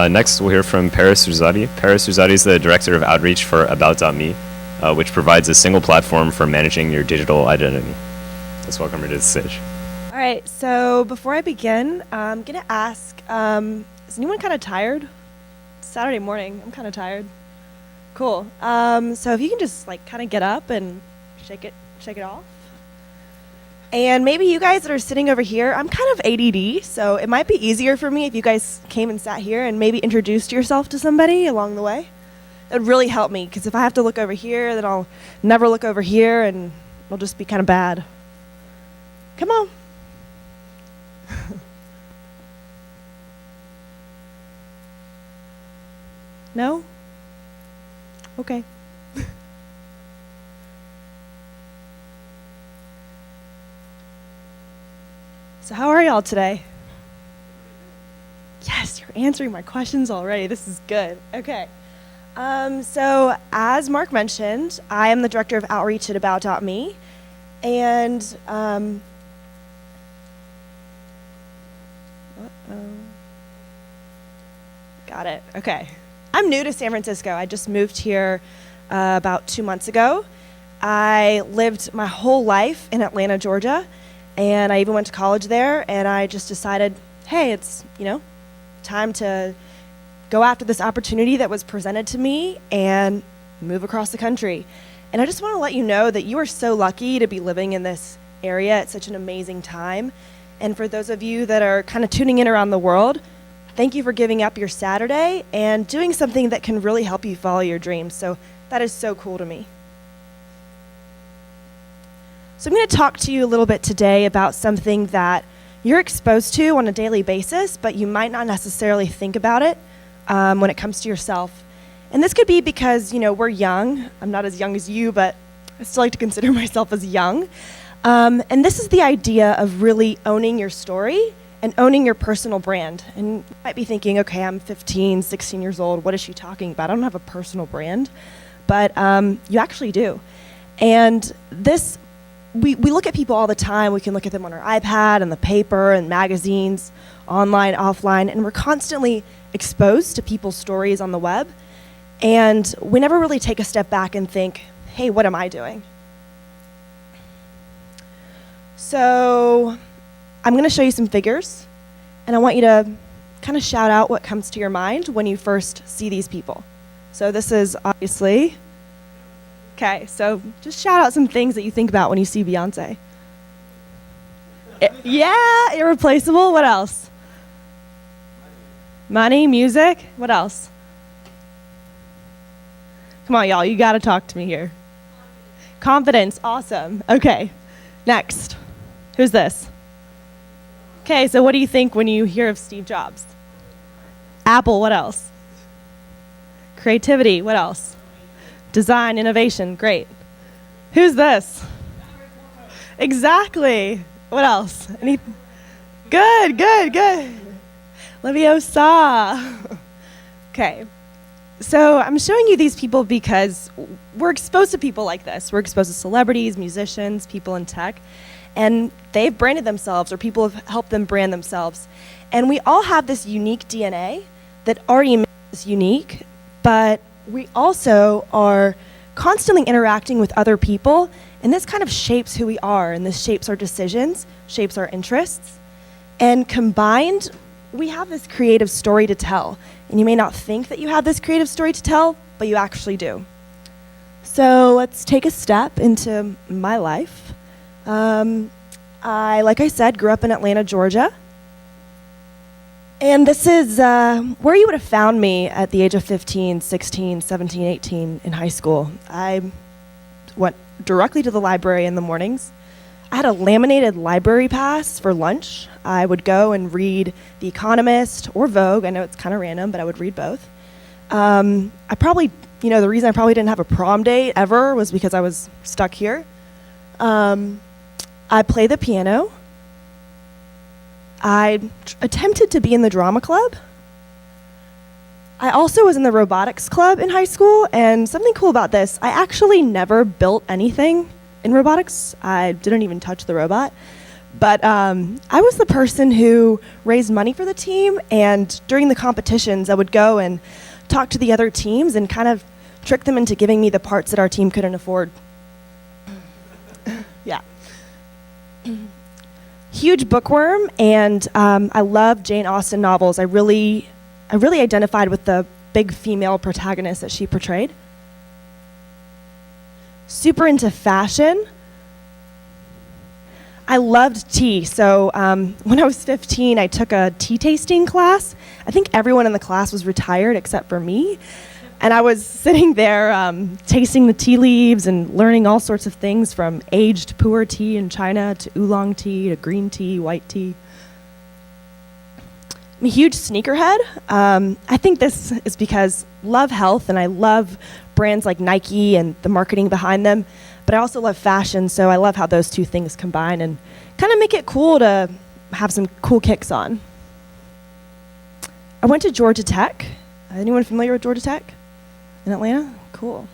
Next, we'll hear from Rouzati. Rouzati is the Director of Outreach for About.me, which provides a single platform for managing your digital identity. Let's welcome her to the stage. All right, so before I begin, I'm going to ask, is anyone kind of tired? It's Saturday morning. I'm kind of tired. Cool. So if you can just kind of get up and shake it off. And maybe you guys that are sitting over here, I'm kind of ADD, so it might be easier for me if you guys came and sat here and maybe introduced yourself to somebody along the way. It would really help me, because if I have to look over here, then I'll never look over here, and it'll just be kind of bad. Come on. No? Okay. So how are y'all today? Yes, you're answering my questions already. This is good. Okay. So as Mark mentioned, I am the Director of Outreach at About.me. And got it. Okay. I'm new to San Francisco. I just moved here about 2 months ago. I lived my whole life in Atlanta, Georgia. And I even went to college there, and I just decided, hey, it's, time to go after this opportunity that was presented to me and move across the country. And I just want to let you know that you are so lucky to be living in this area at such an amazing time. And for those of you that are kind of tuning in around the world, thank you for giving up your Saturday and doing something that can really help you follow your dreams. So that is so cool to me. So I'm going to talk to you a little bit today about something that you're exposed to on a daily basis, but you might not necessarily think about it when it comes to yourself. And this could be because, we're young. I'm not as young as you, but I still like to consider myself as young. And this is the idea of really owning your story and owning your personal brand. And you might be thinking, okay, I'm 15, 16 years old. What is she talking about? I don't have a personal brand. But you actually do. And this we look at people all the time. We can look at them on our iPad and the paper and magazines, online, offline, and we're constantly exposed to people's stories on the web. And we never really take a step back and think, hey, what am I doing? So I'm going to show you some figures, and I want you to kind of shout out what comes to your mind when you first see these people. So this is obviously... Okay, so just shout out some things that you think about when you see Beyonce. Yeah, irreplaceable. What else? Money, music. What else? Come on, y'all. You got to talk to me here. Confidence. Awesome. Okay, next. Who's this? Okay, so what do you think when you hear of Steve Jobs? Apple. What else? Creativity. What else? Design, innovation, great. Who's this? Exactly. What else? Good. Leviosa. Okay. So I'm showing you these people because we're exposed to people like this. We're exposed to celebrities, musicians, people in tech, and they've branded themselves, or people have helped them brand themselves. And we all have this unique DNA that already makes us unique, but we also are constantly interacting with other people, and this kind of shapes who we are, and this shapes our decisions, shapes our interests. And combined, we have this creative story to tell. And you may not think that you have this creative story to tell, but you actually do. So let's take a step into my life. Like I said, grew up in Atlanta, Georgia. And this is where you would have found me at the age of 15, 16, 17, 18 in high school. I went directly to the library in the mornings. I had a laminated library pass for lunch. I would go and read The Economist or Vogue. I know it's kind of random, but I would read both. The reason I probably didn't have a prom date ever was because I was stuck here. I play the piano. I attempted to be in the drama club. I also was in the robotics club in high school, and something cool about this, I actually never built anything in robotics. I didn't even touch the robot. But I was the person who raised money for the team, and during the competitions, I would go and talk to the other teams and kind of trick them into giving me the parts that our team couldn't afford. Yeah. Huge bookworm, and I love Jane Austen novels. I really identified with the big female protagonist that she portrayed. Super into fashion. I loved tea. So when I was 15, I took a tea tasting class. I think everyone in the class was retired except for me. And I was sitting there tasting the tea leaves and learning all sorts of things, from aged pu'er tea in China to oolong tea to green tea, white tea. I'm a huge sneakerhead. I think this is because I love health and I love brands like Nike and the marketing behind them. But I also love fashion, so I love how those two things combine and kind of make it cool to have some cool kicks on. I went to Georgia Tech. Anyone familiar with Georgia Tech in Atlanta? Cool.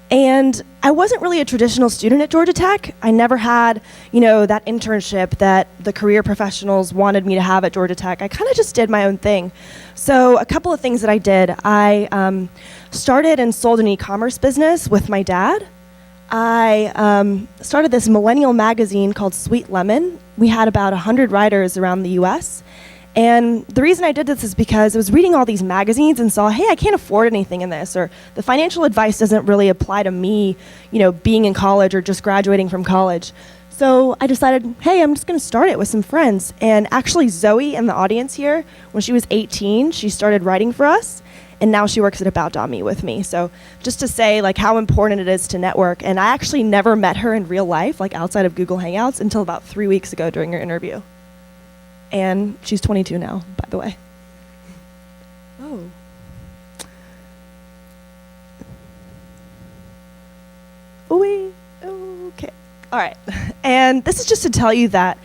And I wasn't really a traditional student at Georgia Tech. I never had, that internship that the career professionals wanted me to have at Georgia Tech. I kind of just did my own thing. So a couple of things that I did. I started and sold an e-commerce business with my dad. I started this millennial magazine called Sweet Lemon. We had about 100 writers around the US. And the reason I did this is because I was reading all these magazines and saw, hey, I can't afford anything in this, or the financial advice doesn't really apply to me, being in college or just graduating from college. So I decided, hey, I'm just going to start it with some friends. And actually, Zoe in the audience here, when she was 18, she started writing for us, and now she works at About.me with me. So just to say, how important it is to network. And I actually never met her in real life, outside of Google Hangouts, until about 3 weeks ago during her interview. And she's 22 now, by the way. Oh. Okay. All right. And this is just to tell you that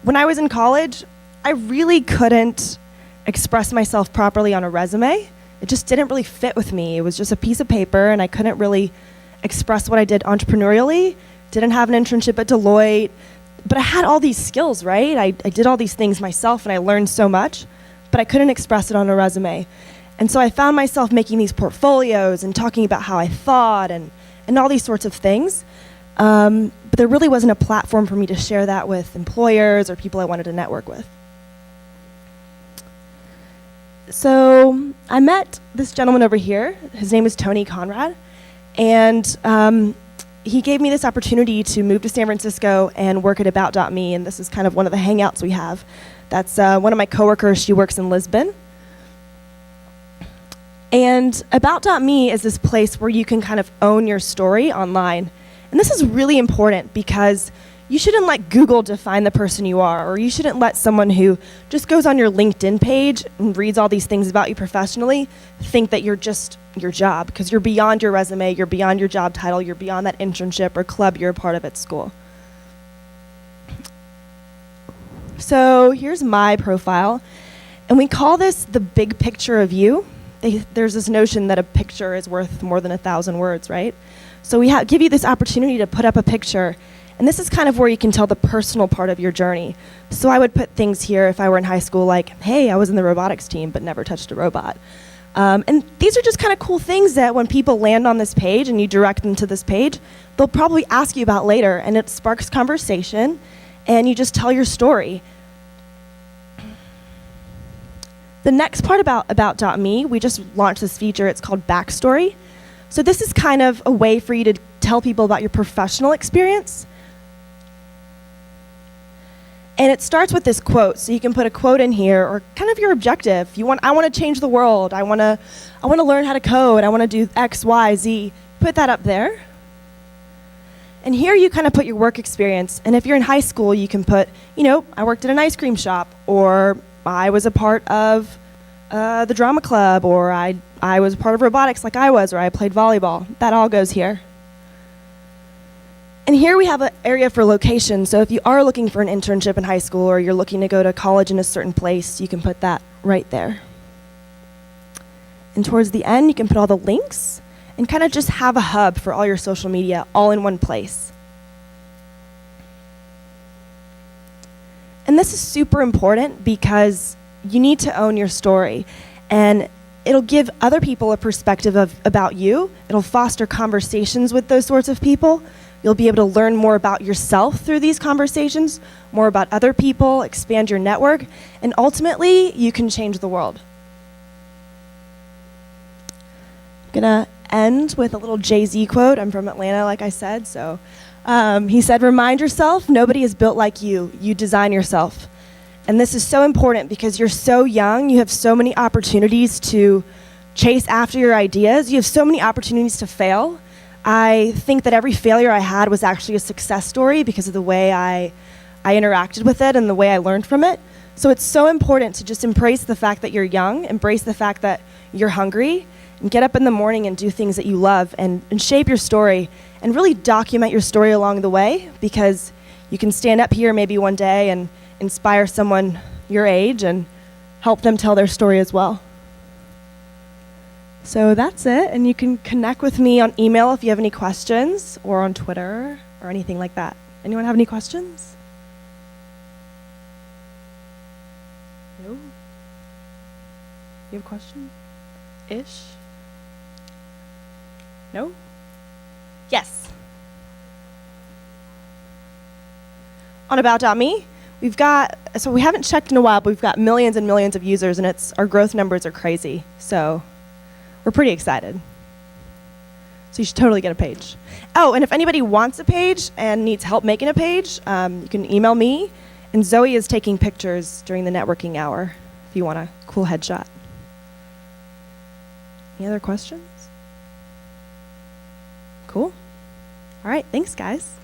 when I was in college, I really couldn't express myself properly on a resume. It just didn't really fit with me. It was just a piece of paper, and I couldn't really express what I did entrepreneurially. Didn't have an internship at Deloitte. But I had all these skills, right? I did all these things myself, and I learned so much, but I couldn't express it on a resume. And so I found myself making these portfolios and talking about how I thought and all these sorts of things. But there really wasn't a platform for me to share that with employers or people I wanted to network with. So I met this gentleman over here. His name is Tony Conrad. And he gave me this opportunity to move to San Francisco and work at About.me, and this is kind of one of the hangouts we have. That's one of my coworkers. She works in Lisbon. And About.me is this place where you can kind of own your story online. And this is really important because you shouldn't let Google define the person you are, or you shouldn't let someone who just goes on your LinkedIn page and reads all these things about you professionally think that you're just your job, because you're beyond your resume, you're beyond your job title, you're beyond that internship or club you're a part of at school. So here's my profile, and we call this the big picture of you. There's this notion that a picture is worth more than 1,000 words, right? So we give you this opportunity to put up a picture. And this is kind of where you can tell the personal part of your journey. So I would put things here if I were in high school like, hey, I was in the robotics team but never touched a robot. And these are just kind of cool things that when people land on this page and you direct them to this page, they'll probably ask you about later, and it sparks conversation, and you just tell your story. The next part about About.me, we just launched this feature. It's called Backstory. So this is kind of a way for you to tell people about your professional experience. And it starts with this quote, so you can put a quote in here, or kind of your objective. I want to change the world. I want to learn how to code. I want to do X, Y, Z. Put that up there. And here you kind of put your work experience. And if you're in high school, you can put, I worked at an ice cream shop, or I was a part of the drama club, or I was part of robotics like I was, or I played volleyball. That all goes here. And here we have an area for location. So if you are looking for an internship in high school, or you're looking to go to college in a certain place, you can put that right there. And towards the end, you can put all the links. and kind of just have a hub for all your social media all in one place. And this is super important because you need to own your story, and it'll give other people a perspective about you. It'll foster conversations with those sorts of people. You'll be able to learn more about yourself through these conversations, more about other people, expand your network, and ultimately, you can change the world. I'm gonna end with a little Jay-Z quote. I'm from Atlanta, like I said, so he said, "Remind yourself, nobody is built like you. You design yourself." And this is so important because you're so young, you have so many opportunities to chase after your ideas, you have so many opportunities to fail. I think that every failure I had was actually a success story because of the way I interacted with it and the way I learned from it. So it's so important to just embrace the fact that you're young, embrace the fact that you're hungry, and get up in the morning and do things that you love and shape your story and really document your story along the way, because you can stand up here maybe one day and inspire someone your age and help them tell their story as well. So that's it, and you can connect with me on email if you have any questions, or on Twitter or anything like that. Anyone have any questions? No? You have a question? Ish? No? Yes. On About.me, we haven't checked in a while, but we've got millions and millions of users, and our growth numbers are crazy. So we're pretty excited. So you should totally get a page. Oh, and if anybody wants a page and needs help making a page, you can email me. And Zoe is taking pictures during the networking hour if you want a cool headshot. Any other questions? Cool. All right, thanks, guys.